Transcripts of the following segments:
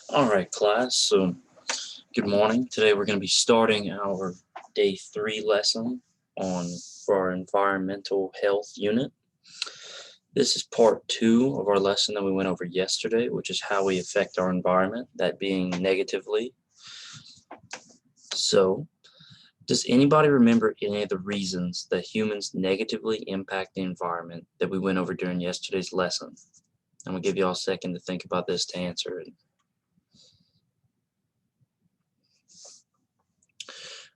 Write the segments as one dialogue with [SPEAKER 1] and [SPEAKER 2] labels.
[SPEAKER 1] All right, class. So, good morning. Today we're going to be starting our day 3 lesson on for our environmental health unit. This is part 2 of our lesson that we went over yesterday, which is how we affect our environment, that being negatively. So, does anybody remember any of the reasons that humans negatively impact the environment that we went over during yesterday's lesson? I'm going to give you all a second to think about this to answer it.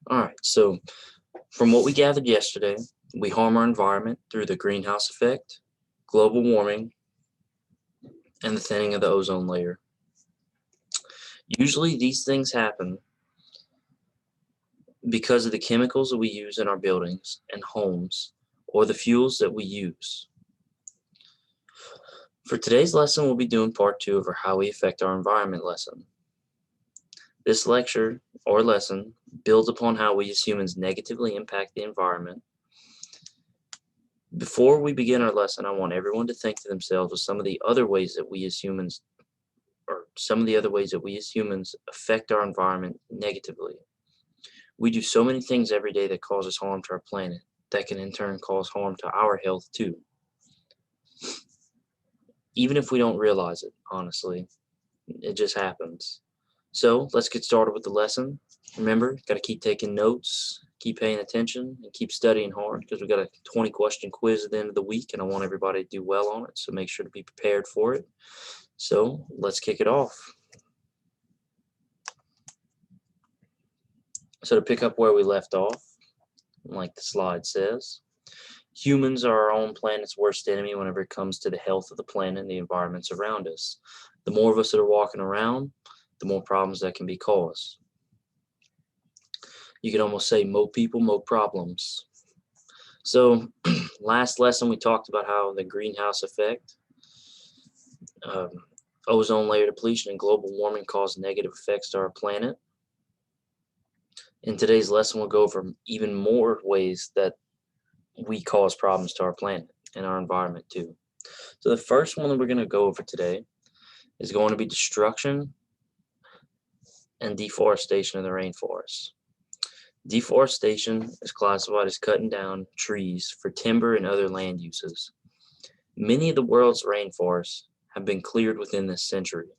[SPEAKER 1] All right, so from what we gathered yesterday, we harm our environment through the greenhouse effect, global warming, and the thinning of the ozone layer. Usually these things happen because of the chemicals that we use in our buildings and homes, or the fuels that we use. For today's lesson, we'll be doing part 2 of our How We Affect Our Environment lesson. This lecture, or lesson, builds upon how we as humans negatively impact the environment. Before we begin our lesson, I want everyone to think to themselves of some of the other ways that we as humans affect our environment negatively. We do so many things every day that causes harm to our planet, that can in turn cause harm to our health too. Even if we don't realize it, honestly, it just happens. So let's get started with the lesson. Remember, got to keep taking notes, keep paying attention, and keep studying hard, because we've got a 20-question quiz at the end of the week, and I want everybody to do well on it, so make sure to be prepared for it. So let's kick it off. So to pick up where we left off, like the slide says, humans are our own planet's worst enemy whenever it comes to the health of the planet and the environments around us. The more of us that are walking around, the more problems that can be caused. You could almost say more people, more problems. So last lesson we talked about how the greenhouse effect, ozone layer depletion, and global warming cause negative effects to our planet. In today's lesson, we'll go over even more ways that we cause problems to our planet and our environment too. So the first one that we're going to go over today is going to be destruction and deforestation of the rainforest. Deforestation is classified as cutting down trees for timber and other land uses. Many of the world's rainforests have been cleared within this century,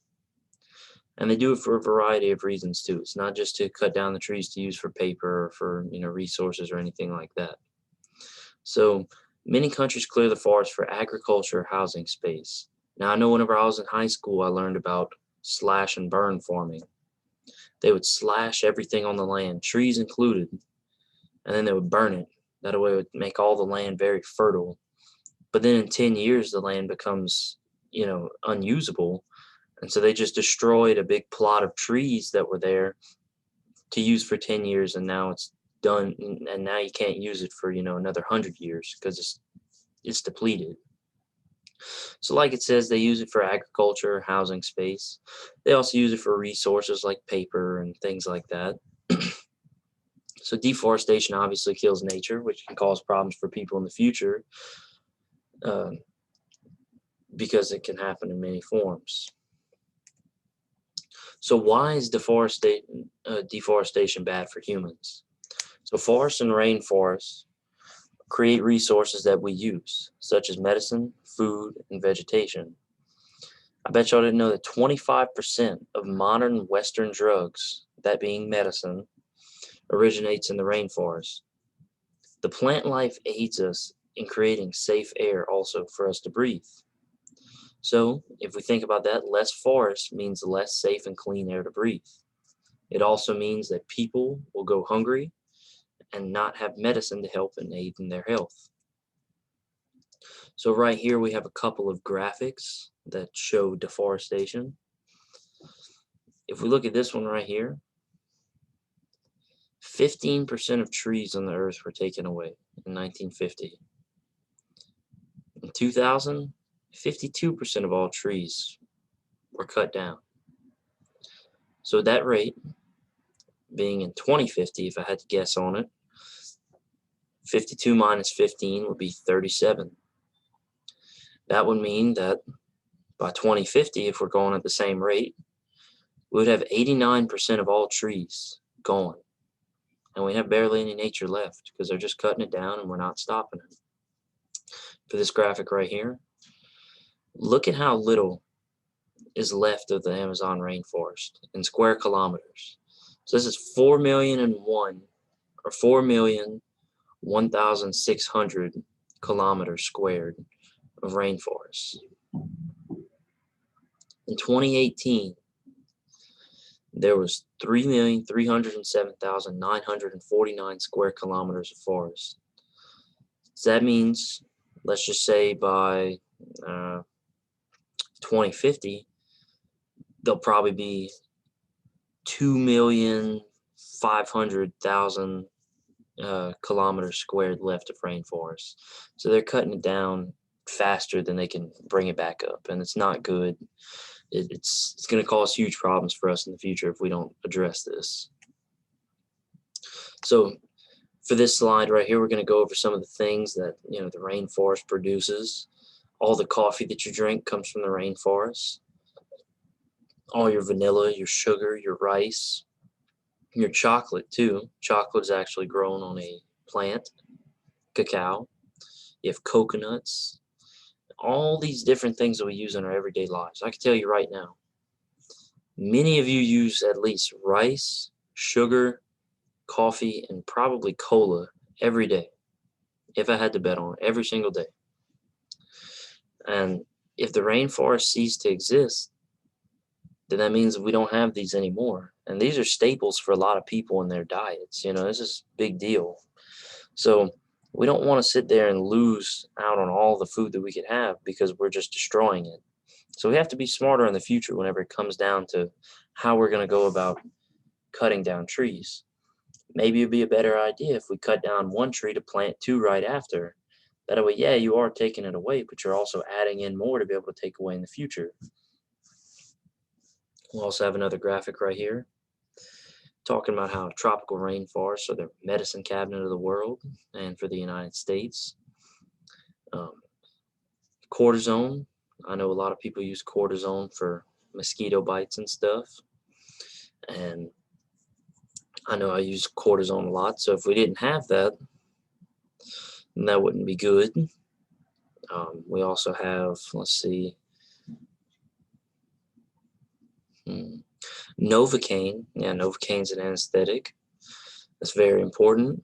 [SPEAKER 1] and they do it for a variety of reasons too. It's not just to cut down the trees to use for paper or for resources or anything like that. So many countries clear the forest for agriculture or housing space. Now I know whenever I was in high school I learned about slash and burn farming. They would slash everything on the land, trees included, and then they would burn it. That way it would make all the land very fertile. But then in 10 years the land becomes, unusable. And so they just destroyed a big plot of trees that were there to use for 10 years, and now it's done, and now you can't use it for, another 100 years because it's depleted. So like it says, they use it for agriculture, housing space. They also use it for resources like paper and things like that. So deforestation obviously kills nature, which can cause problems for people in the future, because it can happen in many forms. So why is deforestation bad for humans? So forests and rainforests create resources that we use, such as medicine, food, and vegetation. I bet y'all didn't know that 25% of modern Western drugs, that being medicine, originates in the rainforest. The plant life aids us in creating safe air also for us to breathe. So if we think about that, less forest means less safe and clean air to breathe. It also means that people will go hungry and not have medicine to help and aid in their health. So right here we have a couple of graphics that show deforestation. If we look at this one right here, 15% of trees on the earth were taken away in 1950. In 2000, 52% of all trees were cut down. So at that rate, being in 2050, if I had to guess on it, 52 minus 15 would be 37. That would mean that by 2050, if we're going at the same rate, we would have 89% of all trees gone. And we have barely any nature left because they're just cutting it down and we're not stopping it. For this graphic right here, look at how little is left of the Amazon rainforest in square kilometers. So this is 4,000,001 or 4,001,600 kilometers squared of rainforest. In 2018, there was 3,307,949 square kilometers of forest. So that means, let's just say by 2050, there'll probably be 2,500,000 kilometers squared left of rainforest. So they're cutting it down faster than they can bring it back up, and it's not good. It's going to cause huge problems for us in the future if we don't address this. So for this slide right here, we're going to go over some of the things that the rainforest produces. All the coffee that you drink comes from the rainforest. All your vanilla, your sugar, your rice, your chocolate too. Chocolate is actually grown on a plant, cacao. You have coconuts, all these different things that we use in our everyday lives. I can tell you right now, many of you use at least rice, sugar, coffee, and probably cola every day. If I had to bet on it, every single day. And if the rainforest ceased to exist, then that means we don't have these anymore. And these are staples for a lot of people in their diets. This is a big deal. So we don't want to sit there and lose out on all the food that we could have because we're just destroying it. So we have to be smarter in the future whenever it comes down to how we're going to go about cutting down trees. Maybe it'd be a better idea if we cut down one tree to plant two right after. That way, yeah, you are taking it away, but you're also adding in more to be able to take away in the future. We'll also have another graphic right here talking about how tropical rainforests are the medicine cabinet of the world and for the United States. Cortisone, I know a lot of people use cortisone for mosquito bites and stuff. And I know I use cortisone a lot, so if we didn't have that, then that wouldn't be good. We also have, let's see, Novocaine. Yeah, Novocaine's an anesthetic. That's very important.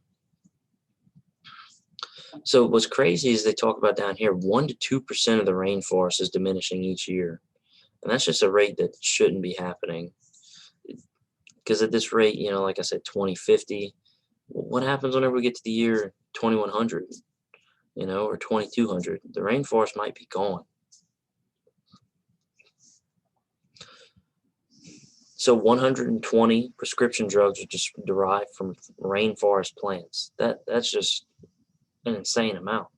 [SPEAKER 1] So what's crazy is they talk about down here, 1 to 2% of the rainforest is diminishing each year. And that's just a rate that shouldn't be happening. Because at this rate, like I said, 2050, what happens whenever we get to the year 2100, or 2200? The rainforest might be gone. So 120 prescription drugs are just derived from rainforest plants. That's just an insane amount.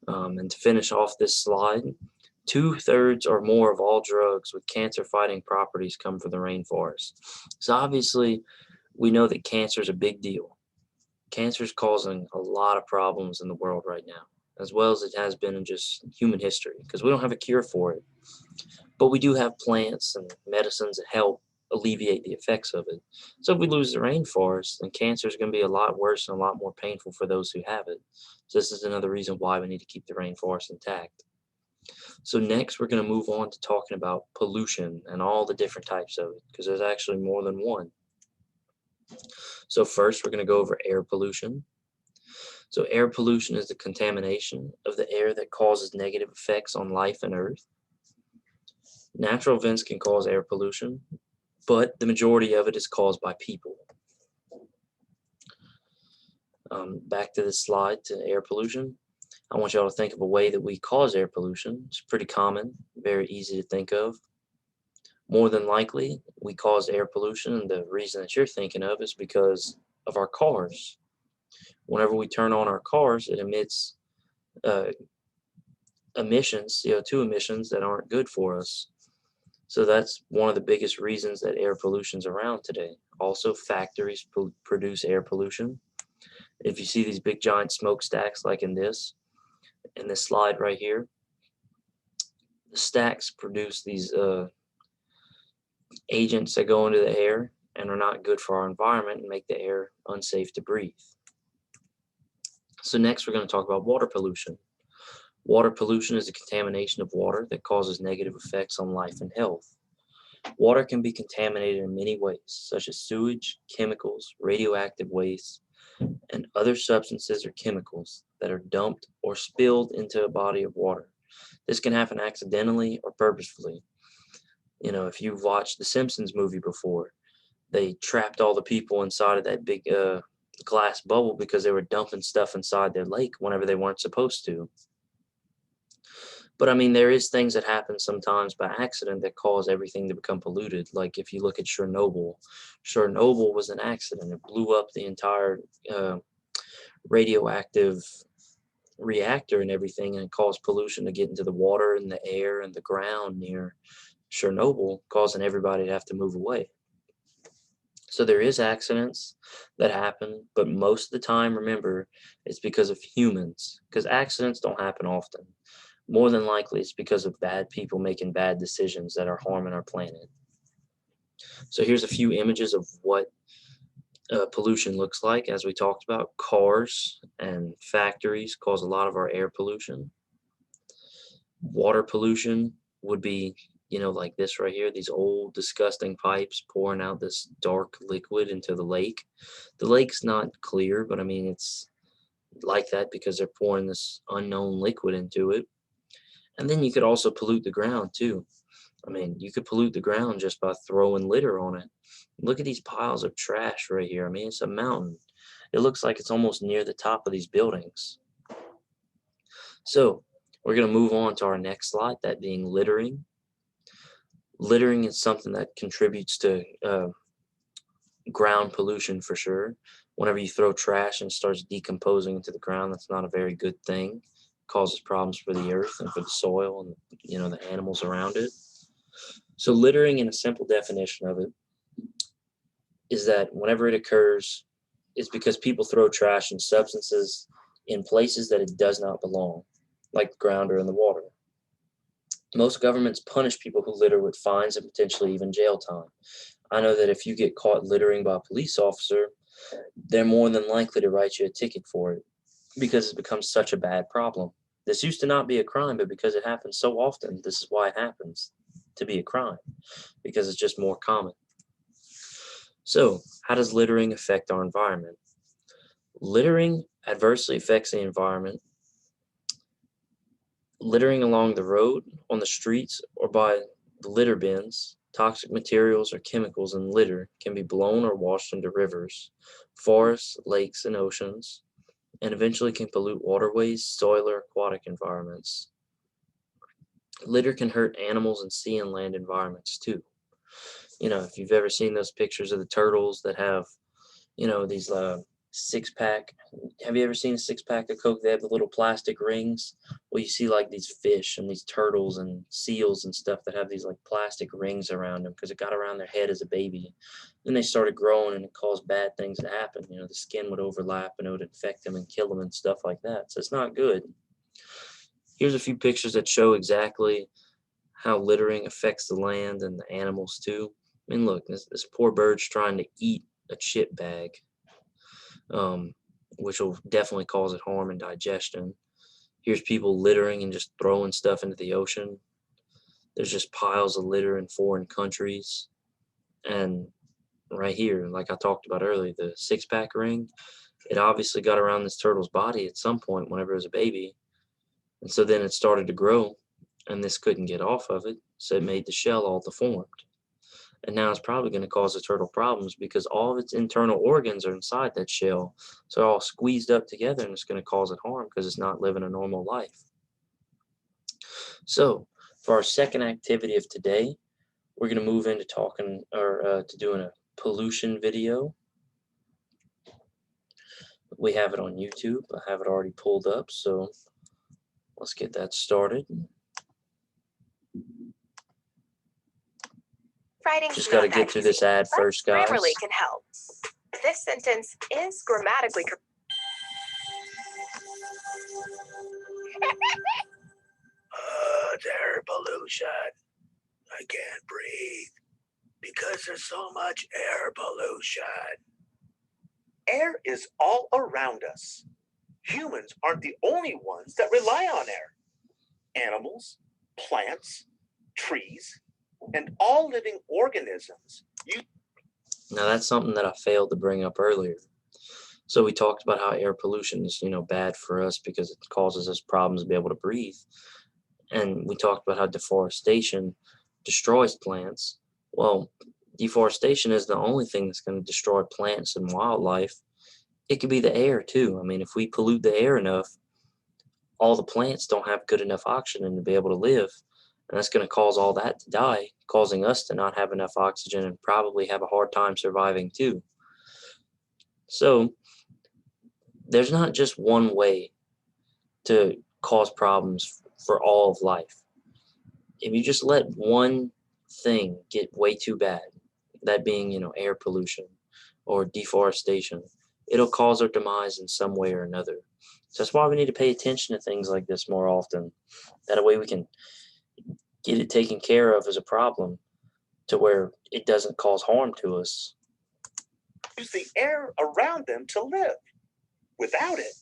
[SPEAKER 1] And to finish off this slide, 2/3 or more of all drugs with cancer-fighting properties come from the rainforest. So obviously, we know that cancer is a big deal. Cancer is causing a lot of problems in the world right now, as well as it has been in just human history, because we don't have a cure for it. But we do have plants and medicines that help alleviate the effects of it. So if we lose the rainforest, then cancer is going to be a lot worse and a lot more painful for those who have it. So this is another reason why we need to keep the rainforest intact. So next, we're going to move on to talking about pollution and all the different types of it, because there's actually more than one. So first, we're going to go over air pollution. So air pollution is the contamination of the air that causes negative effects on life on Earth. Natural events can cause air pollution, but the majority of it is caused by people. Back to this slide to air pollution. I want y'all to think of a way that we cause air pollution. It's pretty common, very easy to think of. More than likely, we cause air pollution, and the reason that you're thinking of is because of our cars. Whenever we turn on our cars, it emits emissions, CO2 emissions that aren't good for us. So that's one of the biggest reasons that air pollution is around today. Also, factories produce air pollution. If you see these big giant smokestacks like in this slide right here, the stacks produce these agents that go into the air and are not good for our environment and make the air unsafe to breathe. So next we're going to talk about water pollution. Water pollution is a contamination of water that causes negative effects on life and health. Water can be contaminated in many ways, such as sewage, chemicals, radioactive waste, and other substances or chemicals that are dumped or spilled into a body of water. This can happen accidentally or purposefully. You know, if you've watched the Simpsons movie before, they trapped all the people inside of that big glass bubble because they were dumping stuff inside their lake whenever they weren't supposed to. But I mean, there is things that happen sometimes by accident that cause everything to become polluted. Like if you look at Chernobyl, Chernobyl was an accident. It blew up the entire radioactive reactor and everything, and it caused pollution to get into the water and the air and the ground near Chernobyl, causing everybody to have to move away. So there is accidents that happen, but most of the time, remember, it's because of humans, because accidents don't happen often. More than likely, it's because of bad people making bad decisions that are harming our planet. So here's a few images of what pollution looks like. As we talked about, cars and factories cause a lot of our air pollution. Water pollution would be, like this right here, these old disgusting pipes pouring out this dark liquid into the lake. The lake's not clear, but I mean, it's like that because they're pouring this unknown liquid into it. And then you could also pollute the ground too. I mean, you could pollute the ground just by throwing litter on it. Look at these piles of trash right here. I mean, it's a mountain. It looks like it's almost near the top of these buildings. So we're going to move on to our next slide, that being littering. Littering is something that contributes to ground pollution for sure. Whenever you throw trash and it starts decomposing into the ground, that's not a very good thing. It causes problems for the earth and for the soil and the animals around it. So littering, in a simple definition of it, is that whenever it occurs, it's because people throw trash and substances in places that it does not belong, like the ground or in the water. Most governments punish people who litter with fines and potentially even jail time. I know that if you get caught littering by a police officer, they're more than likely to write you a ticket for it because it becomes such a bad problem. This used to not be a crime, but because it happens so often, this is why it happens to be a crime, because it's just more common. So, how does littering affect our environment? Littering adversely affects the environment. Littering along the road, on the streets, or by the litter bins, toxic materials or chemicals in litter can be blown or washed into rivers, forests, lakes, and oceans, and eventually can pollute waterways, soil, or aquatic environments. Litter can hurt animals in sea and land environments too. If you've ever seen those pictures of the turtles that have, these six-pack. Have you ever seen a six-pack of Coke? They have the little plastic rings. Well, you see like these fish and these turtles and seals and stuff that have these like plastic rings around them because it got around their head as a baby. Then they started growing and it caused bad things to happen. The skin would overlap and it would infect them and kill them and stuff like that. So it's not good. Here's a few pictures that show exactly how littering affects the land and the animals too. I mean, look, this poor bird's trying to eat a chip bag. Which will definitely cause it harm and digestion. Here's people littering and just throwing stuff into the ocean. There's just piles of litter in foreign countries. And right here, like I talked about earlier, the six-pack ring, it obviously got around this turtle's body at some point whenever it was a baby. And so then it started to grow, and this couldn't get off of it, so it made the shell all deformed. And now it's probably going to cause the turtle problems because all of its internal organs are inside that shell. So they're all squeezed up together and it's going to cause it harm because it's not living a normal life. So for our second activity of today, we're going to move into talking or to doing a pollution video. We have it on YouTube. I have it already pulled up. So let's get that started. Just got to get through this ad first, guys.
[SPEAKER 2] Grammarly can help. This sentence is grammatically correct.
[SPEAKER 3] Air pollution. I can't breathe. Because there's so much air pollution. Air is all around us. Humans aren't the only ones that rely on air. Animals, plants, trees, and all living organisms use.
[SPEAKER 1] Now that's something that I failed to bring up earlier. So we talked about how air pollution is, bad for us because it causes us problems to be able to breathe. And we talked about how deforestation destroys plants. Well, deforestation is the only thing that's going to destroy plants and wildlife. It could be the air too. I mean, if we pollute the air enough, all the plants don't have good enough oxygen to be able to live. And that's going to cause all that to die, causing us to not have enough oxygen and probably have a hard time surviving too. So there's not just one way to cause problems for all of life. If you just let one thing get way too bad, that being, air pollution or deforestation, it'll cause our demise in some way or another. So that's why we need to pay attention to things like this more often. That way we can get it taken care of as a problem to where it doesn't cause harm to us.
[SPEAKER 3] Use the air around them to live. Without it,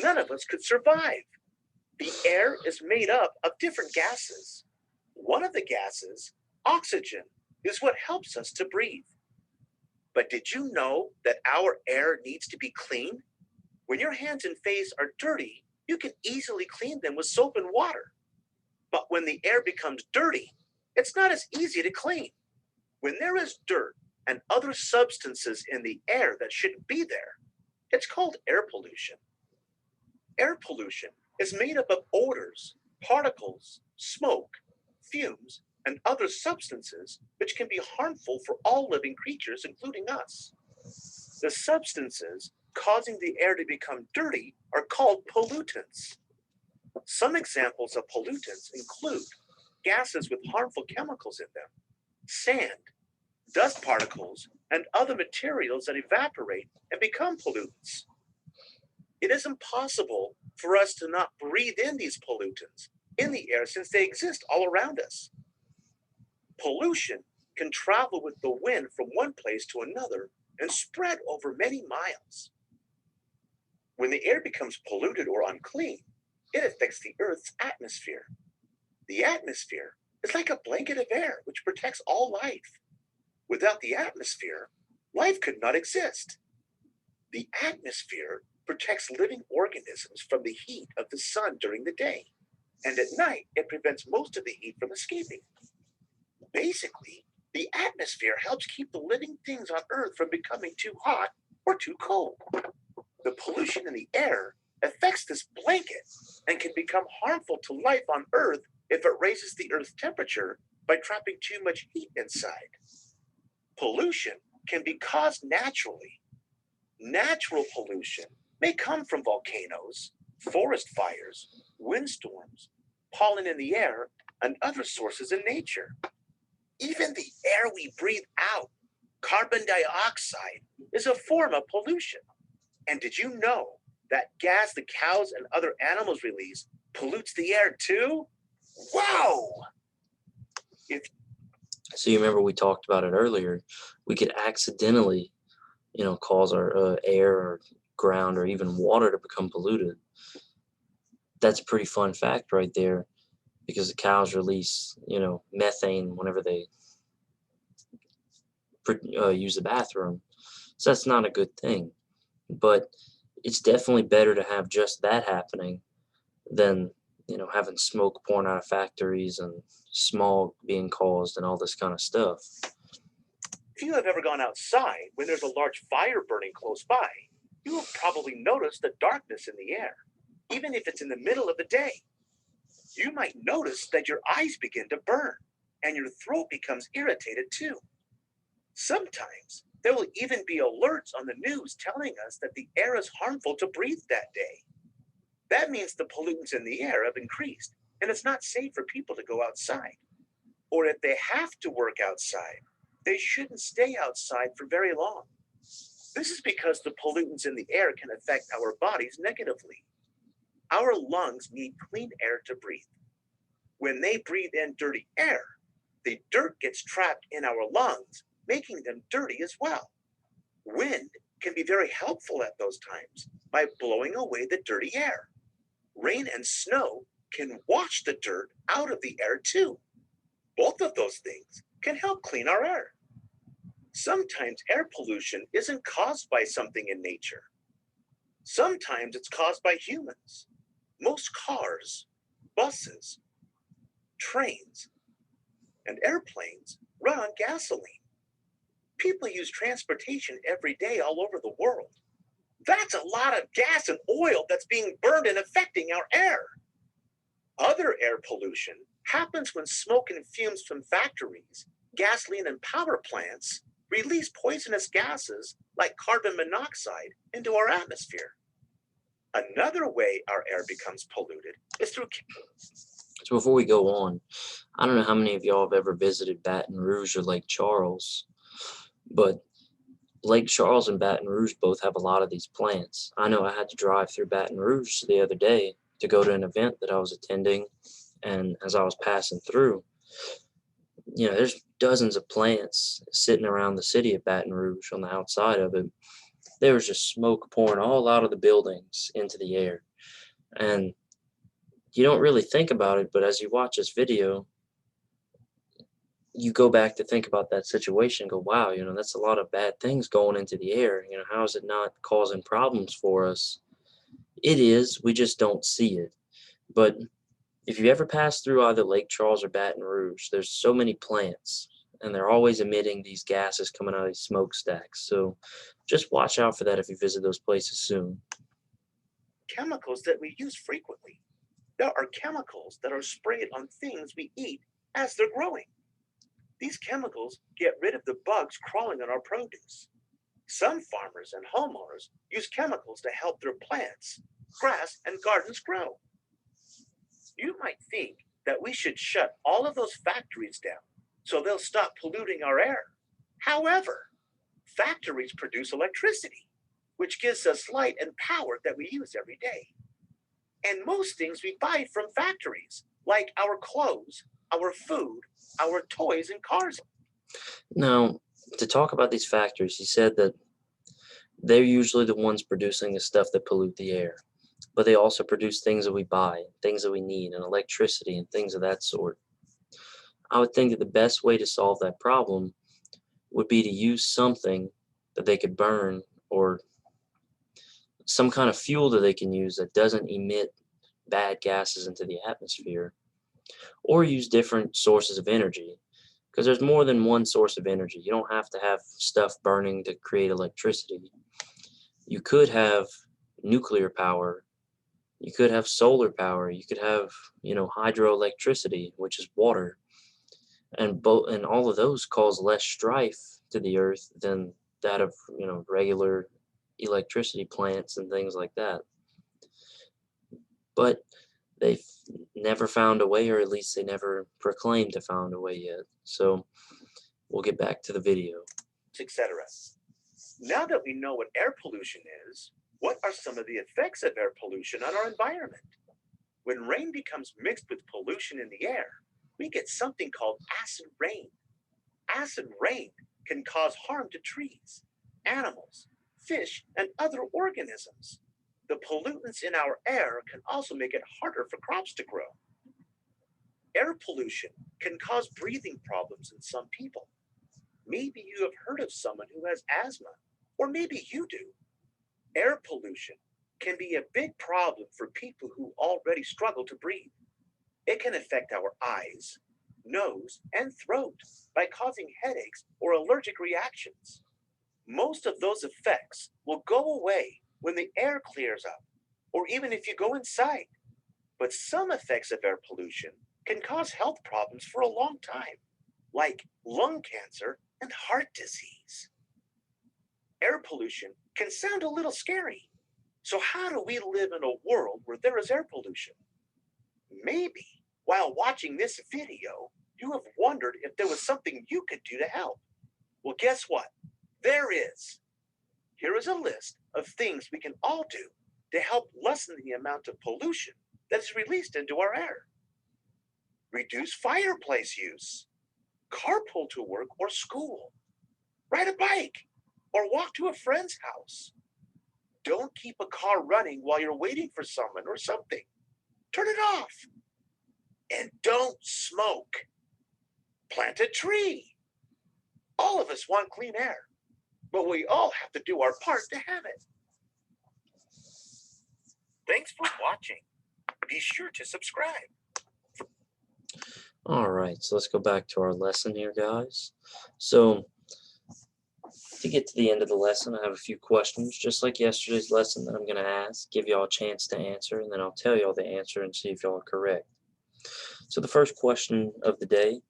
[SPEAKER 3] none of us could survive. The air is made up of different gases. One of the gases, oxygen, is what helps us to breathe. But did you know that our air needs to be clean? When your hands and face are dirty, you can easily clean them with soap and water. But when the air becomes dirty, it's not as easy to clean. When there is dirt and other substances in the air that shouldn't be there, it's called air pollution. Air pollution is made up of odors, particles, smoke, fumes, and other substances which can be harmful for all living creatures, including us. The substances causing the air to become dirty are called pollutants. Some examples of pollutants include gases with harmful chemicals in them, sand, dust particles, and other materials that evaporate and become pollutants. It is impossible for us to not breathe in these pollutants in the air since they exist all around us. Pollution can travel with the wind from one place to another and spread over many miles. When the air becomes polluted or unclean, it affects the Earth's atmosphere. The atmosphere is like a blanket of air which protects all life. Without the atmosphere, life could not exist. The atmosphere protects living organisms from the heat of the sun during the day, and at night it prevents most of the heat from escaping. Basically, the atmosphere helps keep the living things on Earth from becoming too hot or too cold. The pollution in the air affects this blanket and can become harmful to life on Earth if it raises the Earth's temperature by trapping too much heat inside. Pollution can be caused naturally. Natural pollution may come from volcanoes, forest fires, windstorms, pollen in the air, and other sources in nature. Even the air we breathe out, carbon dioxide, is a form of pollution. And did you know that gas the cows and other animals release pollutes the air too? Wow!
[SPEAKER 1] So you remember we talked about it earlier. We could accidentally, cause our air or ground or even water to become polluted. That's a pretty fun fact right there because the cows release, methane whenever they use the bathroom. So that's not a good thing. But it's definitely better to have just that happening than, having smoke pouring out of factories and smog being caused and all this kind of stuff.
[SPEAKER 3] If you have ever gone outside when there's a large fire burning close by, you will probably notice the darkness in the air, even if it's in the middle of the day. You might notice that your eyes begin to burn and your throat becomes irritated too. Sometimes there will even be alerts on the news telling us that the air is harmful to breathe that day. That means the pollutants in the air have increased and it's not safe for people to go outside. Or if they have to work outside, they shouldn't stay outside for very long. This is because the pollutants in the air can affect our bodies negatively. Our lungs need clean air to breathe. When they breathe in dirty air, the dirt gets trapped in our lungs making them dirty as well. Wind can be very helpful at those times by blowing away the dirty air. Rain and snow can wash the dirt out of the air too. Both of those things can help clean our air. Sometimes air pollution isn't caused by something in nature. Sometimes it's caused by humans. Most cars, buses, trains, and airplanes run on gasoline. People use transportation every day all over the world. That's a lot of gas and oil that's being burned and affecting our air. Other air pollution happens when smoke and fumes from factories, gasoline, and power plants release poisonous gases like carbon monoxide into our atmosphere. Another way our air becomes polluted is through.
[SPEAKER 1] So before we go on, I don't know how many of y'all have ever visited Baton Rouge or Lake Charles, but Lake Charles and Baton Rouge both have a lot of these plants. I know I had to drive through Baton Rouge the other day to go to an event that I was attending, and as I was passing through, there's dozens of plants sitting around the city of Baton Rouge on the outside of it. There was just smoke pouring all out of the buildings into the air. And you don't really think about it, but as you watch this video, you go back to think about that situation and go, wow, that's a lot of bad things going into the air. How is it not causing problems for us? It is, we just don't see it. But if you ever pass through either Lake Charles or Baton Rouge, there's so many plants, and they're always emitting these gases coming out of these smokestacks. So just watch out for that if you visit those places soon.
[SPEAKER 3] Chemicals that we use frequently. There are chemicals that are sprayed on things we eat as they're growing. These chemicals get rid of the bugs crawling on our produce. Some farmers and homeowners use chemicals to help their plants, grass, and gardens grow. You might think that we should shut all of those factories down so they'll stop polluting our air. However, factories produce electricity, which gives us light and power that we use every day. And most things we buy from factories, like our clothes, our food, our toys, and cars.
[SPEAKER 1] Now, to talk about these factories, he said that they're usually the ones producing the stuff that pollute the air, but they also produce things that we buy, things that we need, and electricity and things of that sort. I would think that the best way to solve that problem would be to use something that they could burn, or some kind of fuel that they can use that doesn't emit bad gases into the atmosphere, or use different sources of energy, because there's more than one source of energy. You don't have to have stuff burning to create electricity. You could have nuclear power, you could have solar power, you could have hydroelectricity, which is water, and all of those cause less strife to the earth than that of regular electricity plants and things like that. But they've never found a way, or at least they never proclaimed to found a way yet. So we'll get back to the video.
[SPEAKER 3] Etc. Now that we know what air pollution is, what are some of the effects of air pollution on our environment? When rain becomes mixed with pollution in the air, we get something called acid rain. Acid rain can cause harm to trees, animals, fish, and other organisms. The pollutants in our air can also make it harder for crops to grow. Air pollution can cause breathing problems in some people. Maybe you have heard of someone who has asthma, or maybe you do. Air pollution can be a big problem for people who already struggle to breathe. It can affect our eyes, nose, and throat by causing headaches or allergic reactions. Most of those effects will go away when the air clears up, or even if you go inside. But some effects of air pollution can cause health problems for a long time, like lung cancer and heart disease. Air pollution can sound a little scary. So how do we live in a world where there is air pollution? Maybe while watching this video, you have wondered if there was something you could do to help. Well, guess what? There is. Here is a list of things we can all do to help lessen the amount of pollution that is released into our air. Reduce fireplace use. Carpool to work or school. Ride a bike or walk to a friend's house. Don't keep a car running while you're waiting for someone or something. Turn it off. And don't smoke. Plant a tree. All of us want clean air, but we all have to do our part to have it. Thanks for watching. Be sure to subscribe.
[SPEAKER 1] All right, so let's go back to our lesson here, guys. So to get to the end of the lesson, I have a few questions, just like yesterday's lesson, that I'm going to ask, give y'all a chance to answer, and then I'll tell y'all the answer and see if y'all are correct. So the first question of the day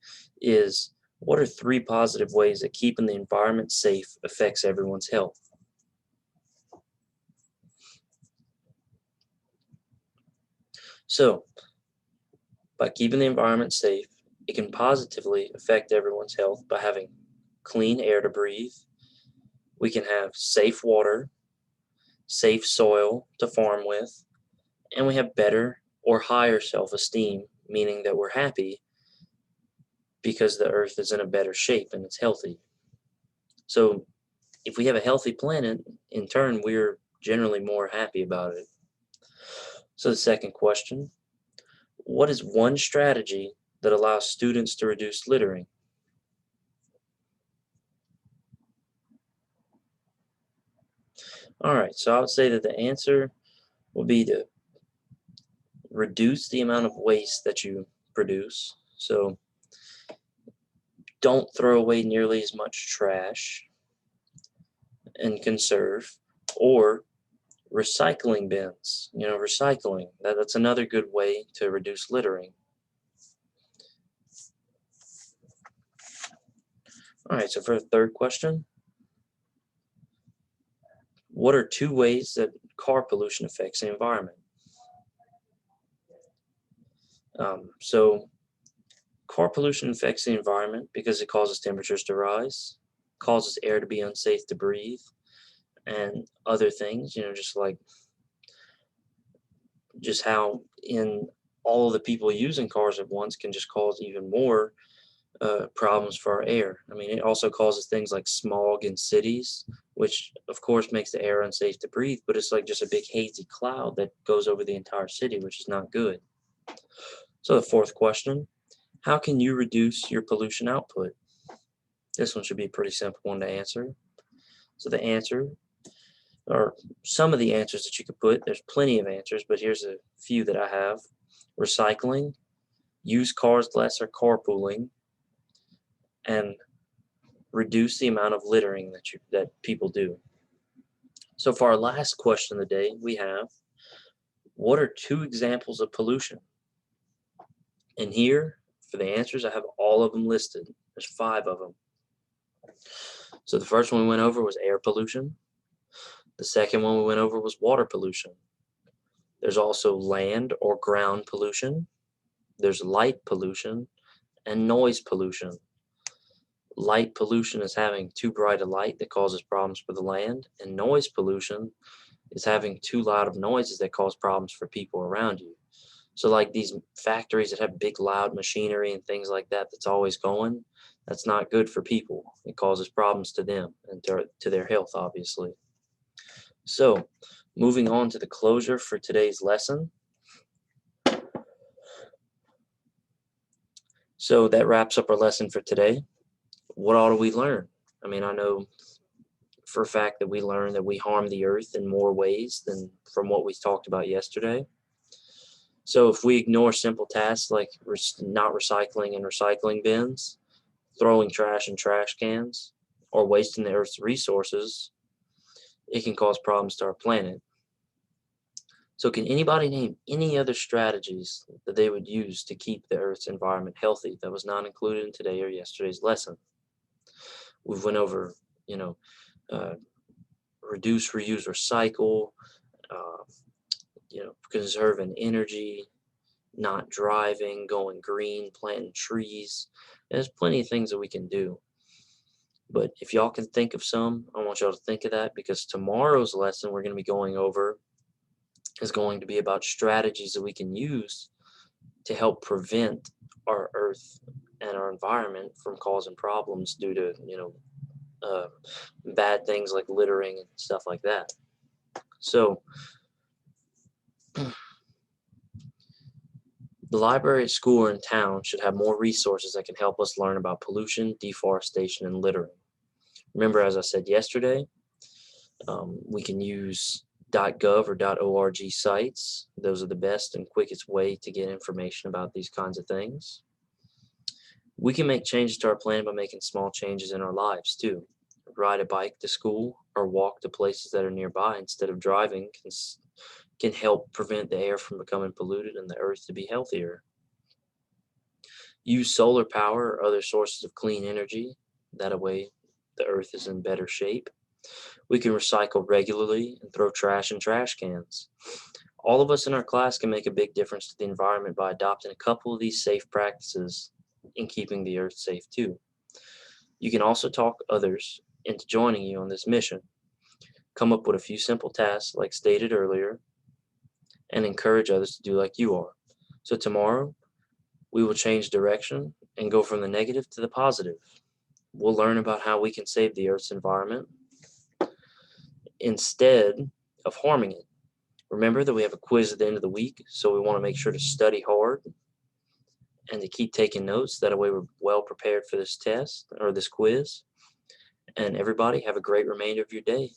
[SPEAKER 1] is, what are 3 positive ways that keeping the environment safe affects everyone's health? So, by keeping the environment safe, it can positively affect everyone's health by having clean air to breathe. We can have safe water, safe soil to farm with, and we have better or higher self-esteem, meaning that we're happy because the earth is in a better shape and it's healthy. So if we have a healthy planet, in turn, we're generally more happy about it. So the second question, what is one strategy that allows students to reduce littering? All right, so I would say that the answer will be to reduce the amount of waste that you produce. So don't throw away nearly as much trash and conserve, or recycling bins. Recycling, that's another good way to reduce littering. All right, so for the third question, what are 2 ways that car pollution affects the environment? So car pollution affects the environment because it causes temperatures to rise, causes air to be unsafe to breathe, and other things, just how in all of the people using cars at once can just cause even more problems for our air. I mean, it also causes things like smog in cities, which of course makes the air unsafe to breathe, but it's like just a big hazy cloud that goes over the entire city, which is not good. So the fourth question, how can you reduce your pollution output? This one should be a pretty simple one to answer. So the answer, or some of the answers that you could put, there's plenty of answers, but here's a few that I have. Recycling, use cars less or carpooling, and reduce the amount of littering that people do. So for our last question of the day, we have, what are 2 examples of pollution? And here, for the answers, I have all of them listed. There's 5 of them. So the first one we went over was air pollution. The second one we went over was water pollution. There's also land or ground pollution. There's light pollution and noise pollution. Light pollution is having too bright a light that causes problems for the land, and noise pollution is having too loud of noises that cause problems for people around you. So like these factories that have big loud machinery and things like that that's always going, that's not good for people. It causes problems to them and to their health, obviously. So moving on to the closure for today's lesson. So that wraps up our lesson for today. What all do we learn? I mean, I know for a fact that we learned that we harm the earth in more ways than from what we talked about yesterday. So if we ignore simple tasks like not recycling in recycling bins, throwing trash in trash cans, or wasting the earth's resources, it can cause problems to our planet. So can anybody name any other strategies that they would use to keep the earth's environment healthy that was not included in today or yesterday's lesson? We've went over, uh, reduce, reuse, recycle, uh, conserving energy, not driving, going green, planting trees. There's plenty of things that we can do. But if y'all can think of some, I want y'all to think of that, because tomorrow's lesson we're going to be going over is going to be about strategies that we can use to help prevent our earth and our environment from causing problems due to, uh, bad things like littering and stuff like that. So the library at school or in town should have more resources that can help us learn about pollution, deforestation, and littering. Remember, as I said yesterday, we can use .gov or .org sites. Those are the best and quickest way to get information about these kinds of things. We can make changes to our planet by making small changes in our lives too. Ride a bike to school or walk to places that are nearby instead of driving can help prevent the air from becoming polluted and the earth to be healthier. Use solar power or other sources of clean energy. That way the earth is in better shape. We can recycle regularly and throw trash in trash cans. All of us in our class can make a big difference to the environment by adopting a couple of these safe practices and keeping the earth safe too. You can also talk others into joining you on this mission. Come up with a few simple tasks like stated earlier and encourage others to do like you are. So tomorrow we will change direction and go from the negative to the positive. We'll learn about how we can save the earth's environment instead of harming it. Remember that we have a quiz at the end of the week, so we want to make sure to study hard and to keep taking notes. That way we're well prepared for this test or this quiz. And everybody have a great remainder of your day.